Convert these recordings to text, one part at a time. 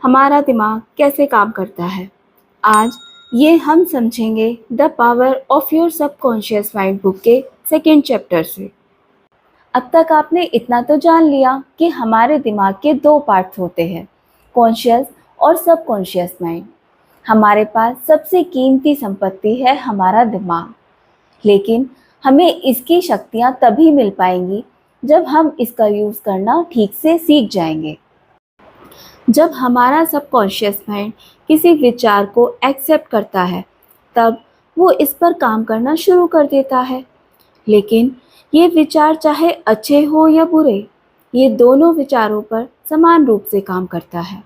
हमारा दिमाग कैसे काम करता है। आज ये हम समझेंगे the power of your subconscious mind book के सेकेंड चैप्टर से। अब तक आपने इतना तो जान लिया कि हमारे दिमाग के दो पार्ट्स होते हैं, कॉन्शियस और सबकॉन्शियस माइंड। हमारे पास सबसे कीमती संपत्ति है हमारा दिमाग, लेकिन हमें इसकी शक्तियाँ तभी मिल पाएंगी जब हम इसका यूज़ करना ठीक से सीख जाएंगे। जब हमारा सबकॉन्शियस माइंड किसी विचार को एक्सेप्ट करता है, तब वो इस पर काम करना शुरू कर देता है। लेकिन ये विचार चाहे अच्छे हो या बुरे, ये दोनों विचारों पर समान रूप से काम करता है।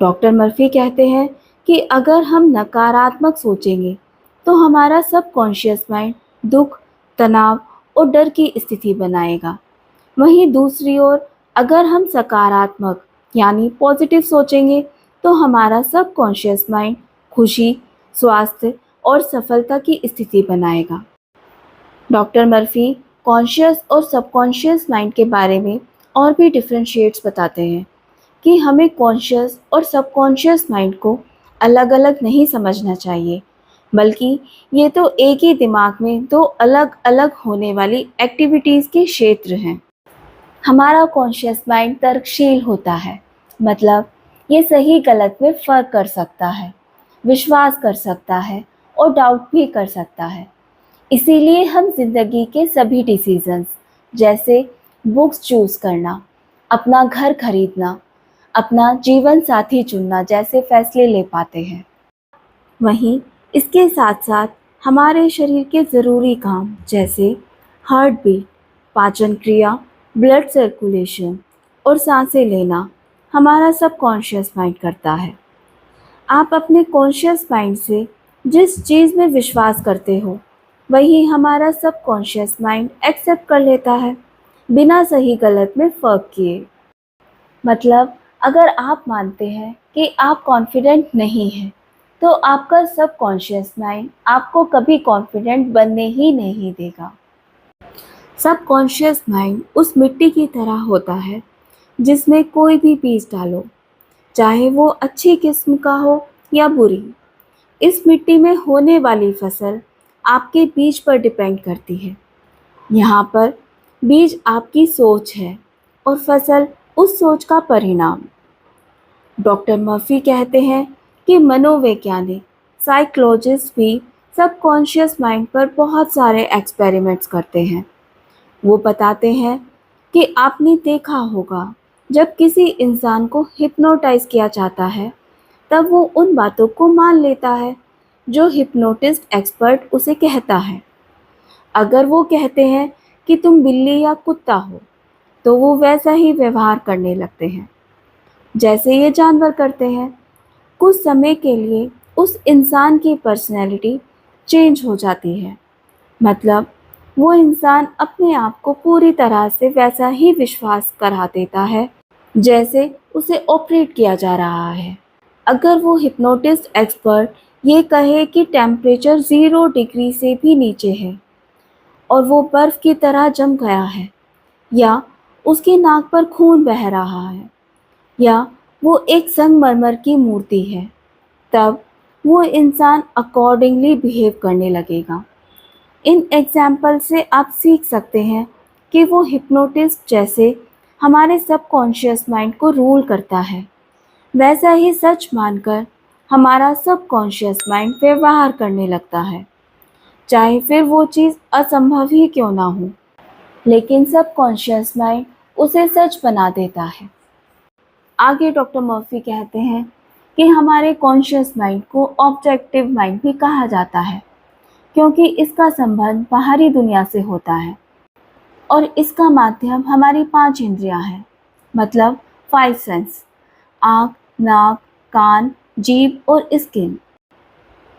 डॉक्टर मर्फी कहते हैं कि अगर हम नकारात्मक सोचेंगे, तो हमारा सबकॉन्शियस माइंड दुख, तनाव और डर की स्थिति बनाएगा। वहीं दूसरी ओर अगर हम सकारात्मक यानी पॉजिटिव सोचेंगे, तो हमारा सबकॉन्शियस माइंड खुशी, स्वास्थ्य और सफलता की स्थिति बनाएगा। डॉक्टर मर्फी कॉन्शियस और सबकॉन्शियस माइंड के बारे में और भी डिफरेंशिएट्स बताते हैं कि हमें कॉन्शियस और सबकॉन्शियस माइंड को अलग अलग नहीं समझना चाहिए, बल्कि ये तो एक ही दिमाग में दो अलग अलग होने वाली एक्टिविटीज़ के क्षेत्र हैं। हमारा कॉन्शियस माइंड तर्कशील होता है, मतलब ये सही गलत में फ़र्क कर सकता है, विश्वास कर सकता है और डाउट भी कर सकता है। इसीलिए हम जिंदगी के सभी डिसीजंस, जैसे बुक्स चूज़ करना, अपना घर खरीदना, अपना जीवन साथी चुनना जैसे फैसले ले पाते हैं। वहीं इसके साथ साथ हमारे शरीर के ज़रूरी काम जैसे हार्ट बीट, पाचन क्रिया, ब्लड सर्कुलेशन और सांसें लेना हमारा सबकॉन्शियस माइंड करता है। आप अपने कॉन्शियस माइंड से जिस चीज़ में विश्वास करते हो, वही हमारा सबकॉन्शियस माइंड एक्सेप्ट कर लेता है, बिना सही गलत में फ़र्क किए। मतलब अगर आप मानते हैं कि आप कॉन्फिडेंट नहीं हैं, तो आपका सबकॉन्शियस माइंड आपको कभी कॉन्फिडेंट बनने ही नहीं देगा। सबकॉन्शियस माइंड उस मिट्टी की तरह होता है जिसमें कोई भी बीज डालो, चाहे वो अच्छी किस्म का हो या बुरी, इस मिट्टी में होने वाली फसल आपके बीज पर डिपेंड करती है। यहाँ पर बीज आपकी सोच है और फसल उस सोच का परिणाम। डॉक्टर मर्फी कहते हैं कि मनोवैज्ञानिक साइकोलॉजिस्ट भी सबकॉन्शियस माइंड पर बहुत सारे एक्सपेरिमेंट्स करते हैं। वो बताते हैं कि आपने देखा होगा, जब किसी इंसान को हिप्नोटाइज किया जाता है, तब वो उन बातों को मान लेता है जो हिप्नोटिस्ट एक्सपर्ट उसे कहता है। अगर वो कहते हैं कि तुम बिल्ली या कुत्ता हो, तो वो वैसा ही व्यवहार करने लगते हैं जैसे ये जानवर करते हैं। कुछ समय के लिए उस इंसान की पर्सनैलिटी चेंज हो जाती है, मतलब वो इंसान अपने आप को पूरी तरह से वैसा ही विश्वास करा देता है जैसे उसे ऑपरेट किया जा रहा है। अगर वो हिप्नोटिस्ट एक्सपर्ट ये कहे कि टेम्परेचर 0 डिग्री से भी नीचे है और वो बर्फ़ की तरह जम गया है, या उसकी नाक पर खून बह रहा है, या वो एक संगमरमर की मूर्ति है, तब वो इंसान अकॉर्डिंगली बिहेव करने लगेगा। इन एग्जाम्पल से आप सीख सकते हैं कि वो हिप्नोटिस्ट जैसे हमारे सबकॉन्शियस माइंड को रूल करता है, वैसा ही सच मानकर हमारा सबकॉन्शियस माइंड व्यवहार करने लगता है, चाहे फिर वो चीज़ असंभव ही क्यों ना हो, लेकिन सबकॉन्शियस माइंड उसे सच बना देता है। आगे डॉक्टर मर्फी कहते हैं कि हमारे कॉन्शियस माइंड को ऑब्जेक्टिव माइंड भी कहा जाता है, क्योंकि इसका संबंध बाहरी दुनिया से होता है और इसका माध्यम हमारी 5 इंद्रियां हैं, मतलब 5 सेंस: आँख, नाक, कान, जीभ और स्किन।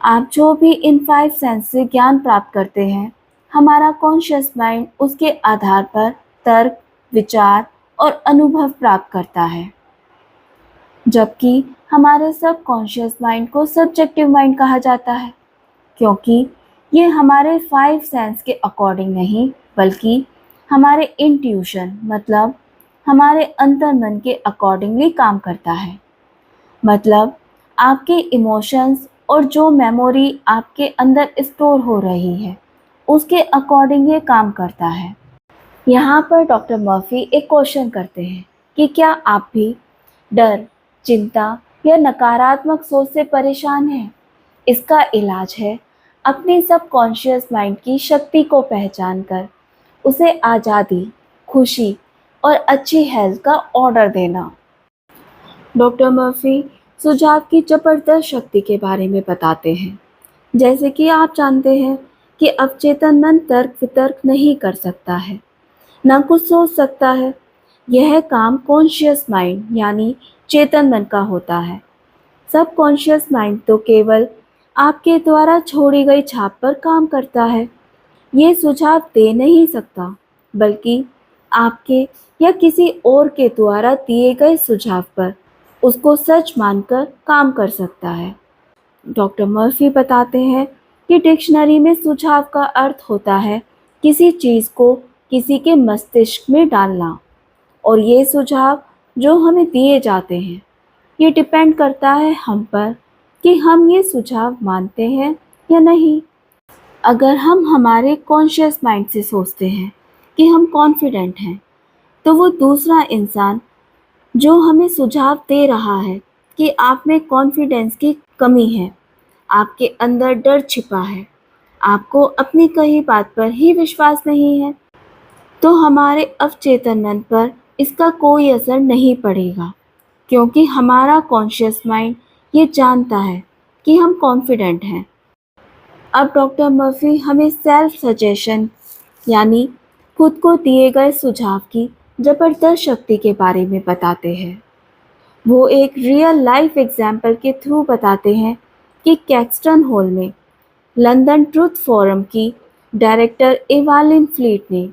आप जो भी इन 5 सेंस से ज्ञान प्राप्त करते हैं, हमारा कॉन्शियस माइंड उसके आधार पर तर्क, विचार और अनुभव प्राप्त करता है, जबकि हमारे सबकॉन्शियस माइंड को सब्जेक्टिव माइंड कहा जाता है, क्योंकि ये हमारे 5 सेंस के अकॉर्डिंग नहीं, बल्कि हमारे इंट्यूशन मतलब हमारे अंतर्मन के अकॉर्डिंगली काम करता है। मतलब आपके इमोशंस और जो मेमोरी आपके अंदर स्टोर हो रही है उसके अकॉर्डिंग ये काम करता है। यहाँ पर डॉक्टर मर्फी एक क्वेश्चन करते हैं कि क्या आप भी डर, चिंता या नकारात्मक सोच से परेशान हैं? इसका इलाज है अपने सबकॉन्शियस माइंड की शक्ति को पहचान कर उसे आज़ादी, खुशी और अच्छी हेल्थ का ऑर्डर देना। डॉक्टर मर्फी सुझाव की जबरदस्त शक्ति के बारे में बताते हैं। जैसे कि आप जानते हैं कि अवचेतन मन तर्क वितर्क नहीं कर सकता है, ना कुछ सोच सकता है। यह काम कॉन्शियस माइंड यानी चेतन मन का होता है। सबकॉन्शियस माइंड तो केवल आपके द्वारा छोड़ी गई छाप पर काम करता है। ये सुझाव दे नहीं सकता, बल्कि आपके या किसी और के द्वारा दिए गए सुझाव पर उसको सच मानकर काम कर सकता है। डॉक्टर मर्फी बताते हैं कि डिक्शनरी में सुझाव का अर्थ होता है किसी चीज़ को किसी के मस्तिष्क में डालना, और ये सुझाव जो हमें दिए जाते हैं ये डिपेंड करता है हम पर कि हम ये सुझाव मानते हैं या नहीं। अगर हम हमारे कॉन्शियस माइंड से सोचते हैं कि हम कॉन्फिडेंट हैं, तो वो दूसरा इंसान जो हमें सुझाव दे रहा है कि आप में कॉन्फिडेंस की कमी है, आपके अंदर डर छिपा है, आपको अपनी कही बात पर ही विश्वास नहीं है, तो हमारे अवचेतन मन पर इसका कोई असर नहीं पड़ेगा, क्योंकि हमारा कॉन्शियस माइंड ये जानता है कि हम कॉन्फिडेंट हैं। अब डॉक्टर मर्फी हमें सेल्फ सजेशन यानी खुद को दिए गए सुझाव की जबरदस्त शक्ति के बारे में बताते हैं। वो एक रियल लाइफ एग्जाम्पल के थ्रू बताते हैं कि कैक्सटन हॉल में लंदन ट्रुथ फोरम की डायरेक्टर एवालिन फ्लीट ने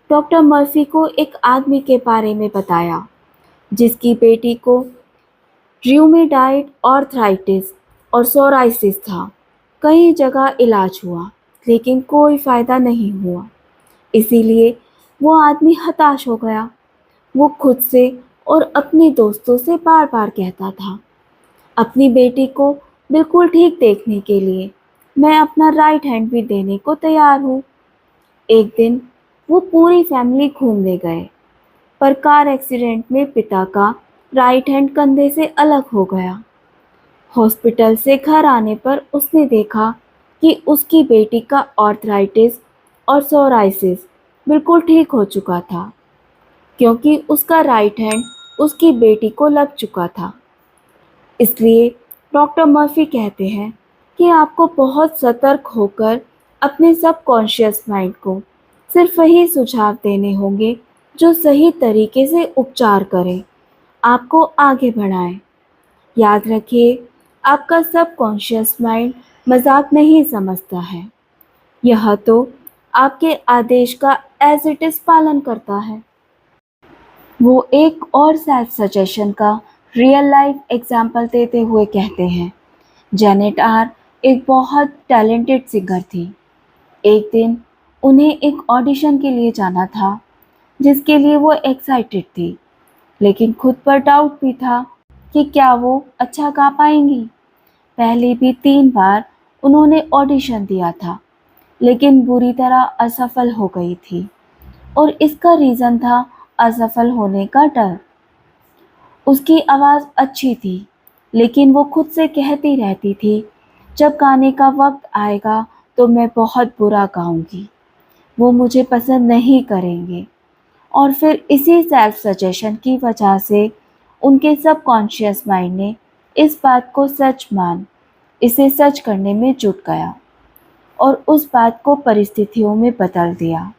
डॉक्टर मर्फी को एक आदमी के बारे में बताया जिसकी बेटी को र्यूमेटॉइड आर्थराइटिस और सोराइसिस था। कई जगह इलाज हुआ, लेकिन कोई फ़ायदा नहीं हुआ। इसीलिए वो आदमी हताश हो गया। वो खुद से और अपने दोस्तों से बार बार कहता था, अपनी बेटी को बिल्कुल ठीक देखने के लिए मैं अपना राइट हैंड भी देने को तैयार हूँ। एक दिन वो पूरी फैमिली घूमने गए, पर कार एक्सीडेंट में पिता का राइट हैंड कंधे से अलग हो गया। हॉस्पिटल से घर आने पर उसने देखा कि उसकी बेटी का आर्थराइटिस और सोराइसिस बिल्कुल ठीक हो चुका था, क्योंकि उसका राइट हैंड उसकी बेटी को लग चुका था। इसलिए डॉक्टर मर्फी कहते हैं कि आपको बहुत सतर्क होकर अपने सबकॉन्शियस माइंड को सिर्फ वही सुझाव देने होंगे जो सही तरीके से उपचार करें, आपको आगे बढ़ाएं। याद रखिए, आपका सबकॉन्शियस माइंड मजाक नहीं समझता है। यह तो आपके आदेश का एज इट इज पालन करता है। वो एक और सेल्फ सजेशन का रियल लाइफ एग्जाम्पल देते हुए कहते हैं, जेनेट आर एक बहुत टैलेंटेड सिंगर थी। एक दिन उन्हें एक ऑडिशन के लिए जाना था, जिसके लिए वो एक्साइटेड थी, लेकिन खुद पर डाउट भी था कि क्या वो अच्छा गा पाएंगी। पहले भी 3 बार उन्होंने ऑडिशन दिया था, लेकिन बुरी तरह असफल हो गई थी, और इसका रीज़न था असफल होने का डर। उसकी आवाज़ अच्छी थी, लेकिन वो खुद से कहती रहती थी, जब गाने का वक्त आएगा तो मैं बहुत बुरा गाऊंगी, वो मुझे पसंद नहीं करेंगे। और फिर इसी सेल्फ सजेशन की वजह से उनके सबकॉन्शियस माइंड ने इस बात को सच मान इसे सच करने में जुट गया और उस बात को परिस्थितियों में बदल दिया।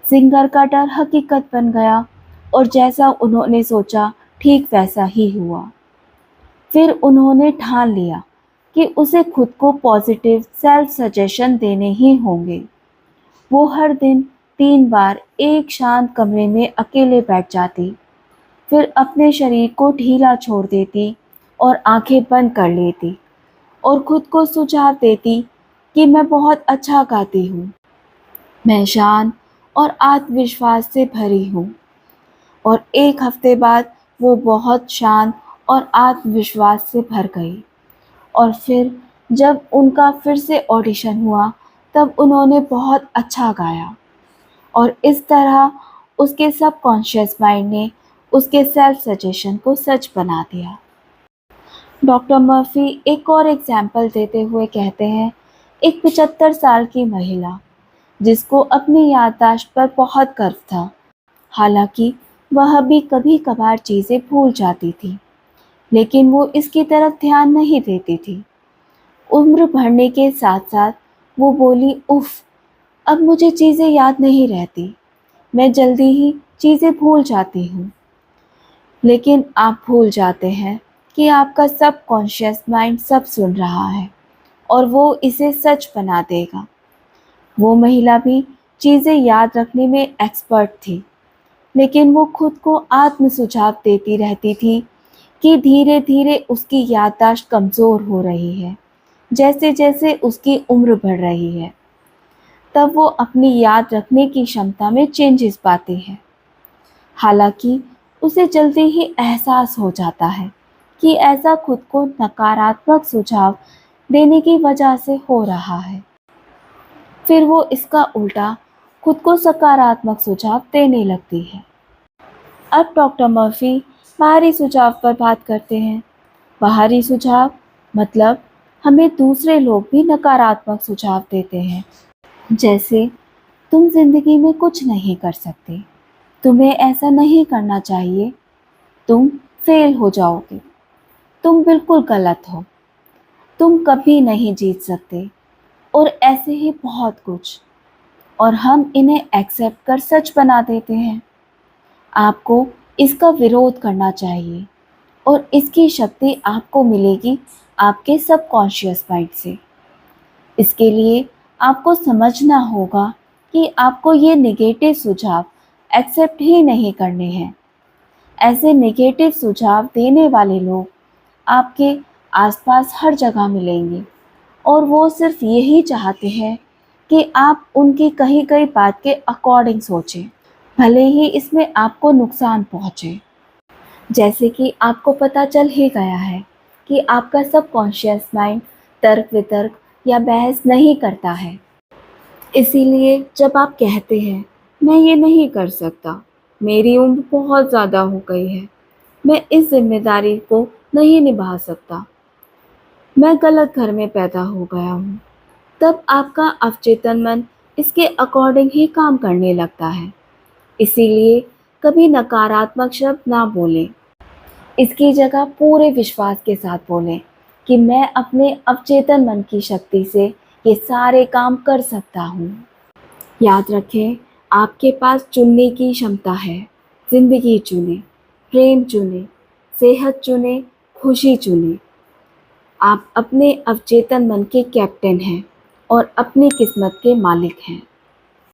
सिंगर का डर हकीकत बन गया, और जैसा उन्होंने सोचा ठीक वैसा ही हुआ। फिर उन्होंने ठान लिया कि उसे खुद को पॉजिटिव सेल्फ सजेशन देने ही होंगे। वो हर दिन 3 बार एक शांत कमरे में अकेले बैठ जाती, फिर अपने शरीर को ढीला छोड़ देती और आंखें बंद कर लेती और खुद को सुझाव देती कि मैं बहुत अच्छा गाती हूँ, मैं शांत और आत्मविश्वास से भरी हूँ। और एक हफ्ते बाद वो बहुत शांत और आत्मविश्वास से भर गई। और फिर जब उनका फिर से ऑडिशन हुआ तब उन्होंने बहुत अच्छा गाया और इस तरह उसके सबकॉन्शियस माइंड ने उसके सेल्फ सजेशन को सच बना दिया। डॉक्टर मर्फी एक और एग्जाम्पल देते हुए कहते हैं, एक 75 साल की महिला जिसको अपनी याददाश्त पर बहुत गर्व था, हालांकि वह भी कभी कभार चीज़ें भूल जाती थी, लेकिन वो इसकी तरफ ध्यान नहीं देती थी। उम्र बढ़ने के साथ साथ वो बोली, उफ, अब मुझे चीज़ें याद नहीं रहती, मैं जल्दी ही चीज़ें भूल जाती हूँ। लेकिन आप भूल जाते हैं कि आपका सबकॉन्शियस माइंड सब सुन रहा है और वो इसे सच बना देगा। वो महिला भी चीज़ें याद रखने में एक्सपर्ट थी, लेकिन वो खुद को आत्म सुझाव देती रहती थी कि धीरे धीरे उसकी याददाश्त कमज़ोर हो रही है। जैसे जैसे उसकी उम्र बढ़ रही है, तब वो अपनी याद रखने की क्षमता में चेंजेस पाती है। हालांकि उसे जल्दी ही एहसास हो जाता है कि ऐसा खुद को नकारात्मक सुझाव देने की वजह से हो रहा है। फिर वो इसका उल्टा खुद को सकारात्मक सुझाव देने लगती है। अब डॉक्टर मर्फी बाहरी सुझाव पर बात करते हैं। बाहरी सुझाव मतलब हमें दूसरे लोग भी नकारात्मक सुझाव देते हैं, जैसे तुम जिंदगी में कुछ नहीं कर सकते, तुम्हें ऐसा नहीं करना चाहिए, तुम फेल हो जाओगे, तुम बिल्कुल गलत हो, तुम कभी नहीं जीत सकते और ऐसे ही बहुत कुछ। और हम इन्हें एक्सेप्ट कर सच बना देते हैं। आपको इसका विरोध करना चाहिए और इसकी शक्ति आपको मिलेगी आपके सबकॉन्शियस माइंड से। इसके लिए आपको समझना होगा कि आपको ये नेगेटिव सुझाव एक्सेप्ट ही नहीं करने हैं। ऐसे नेगेटिव सुझाव देने वाले लोग आपके आसपास हर जगह मिलेंगे और वो सिर्फ यही चाहते हैं कि आप उनकी कही गई बात के अकॉर्डिंग सोचें, भले ही इसमें आपको नुकसान पहुंचे। जैसे कि आपको पता चल ही गया है कि आपका सबकॉन्शियस माइंड तर्क वितर्क या बहस नहीं करता है। इसीलिए जब आप कहते हैं, मैं ये नहीं कर सकता, मेरी उम्र बहुत ज़्यादा हो गई है, मैं इस जिम्मेदारी को नहीं निभा सकता, मैं गलत घर में पैदा हो गया हूँ, तब आपका अवचेतन मन इसके अकॉर्डिंग ही काम करने लगता है। इसीलिए कभी नकारात्मक शब्द ना बोलें। इसकी जगह पूरे विश्वास के साथ बोलें कि मैं अपने अवचेतन मन की शक्ति से ये सारे काम कर सकता हूँ। याद रखें, आपके पास चुनने की क्षमता है। जिंदगी चुने, प्रेम चुने, सेहत चुने, खुशी चुने। आप अपने अवचेतन मन के कैप्टन हैं और अपनी किस्मत के मालिक हैं।